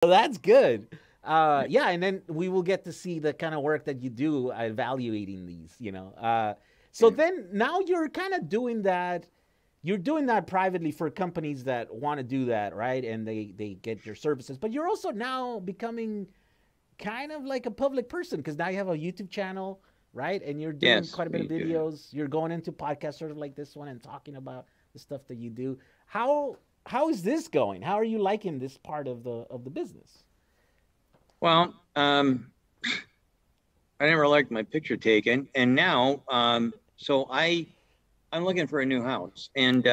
that's good. Yeah, and then we will get to see the kind of work that you do evaluating these, you know. So Yeah. then now you're kind of doing that. You're doing that privately for companies that want to do that, right? And they get your services. But you're also now becoming kind of like a public person because now you have a YouTube channel, right? And you're doing Yes, quite a bit of we do. videos. You're going into podcasts sort of like this one and talking about the stuff that you do. How is this going? How are you liking this part of the business? Well, I never liked my picture taken, and now, so I'm looking for a new house, and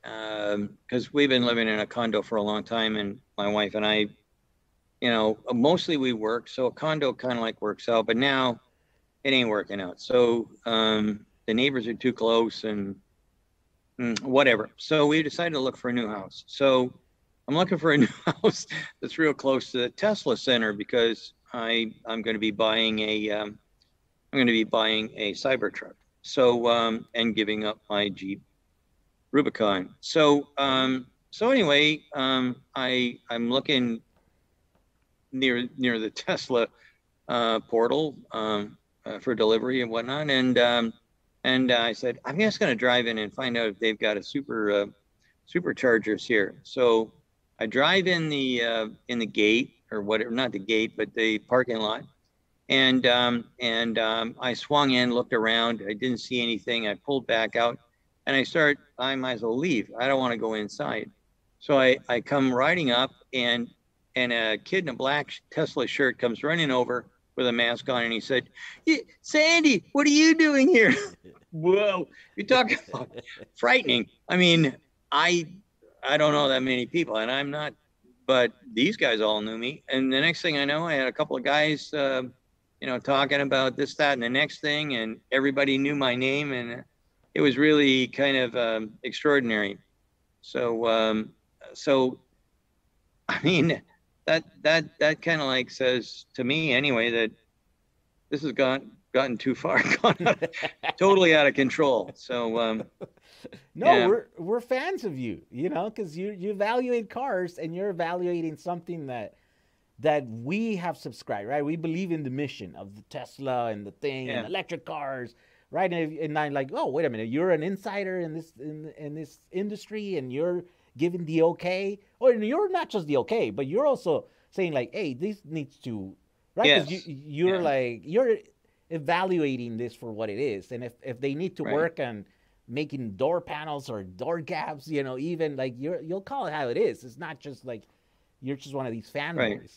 because we've been living in a condo for a long time, and my wife and I, mostly we work, so a condo kind of like works out, but now it ain't working out. So the neighbors are too close, and whatever. So we decided to look for a new house. So I'm looking for a new house that's real close to the Tesla Center because I'm going to be buying a Cybertruck. So and giving up my Jeep Rubicon. So anyway, I'm looking near the Tesla portal for delivery and whatnot, and I said I'm just going to drive in and find out if they've got a superchargers here. So I drive in the gate or whatever, not the gate, but the parking lot. And I swung in, looked around. I didn't see anything. I pulled back out, and I might as well leave. I don't want to go inside. So I come riding up, and a kid in a black Tesla shirt comes running over with a mask on, and he said, "Sandy, what are you doing here?" Whoa, you're talking about frightening. I mean, I don't know that many people, and I'm not, but these guys all knew me. And the next thing I know, I had a couple of guys, talking about this, that, and the next thing, and everybody knew my name, and it was really kind of extraordinary. So I mean, that kind of like says to me anyway that this has gotten too far, totally out of control. So No, yeah, we're fans of you, you know, because you evaluate cars and you're evaluating something that we have subscribed, right? We believe in the mission of the Tesla and the thing and yeah, electric cars, right? And I'm like, oh, wait a minute, you're an insider in this industry, and you're giving the okay, or you're not just the okay, but you're also saying like, hey, this needs to, right? Because yes, you're yeah, like you're evaluating this for what it is, and if they need to right, work on making door panels or door gaps, you know, even like you'll call it how it is. It's not just like you're just one of these right. fanboys.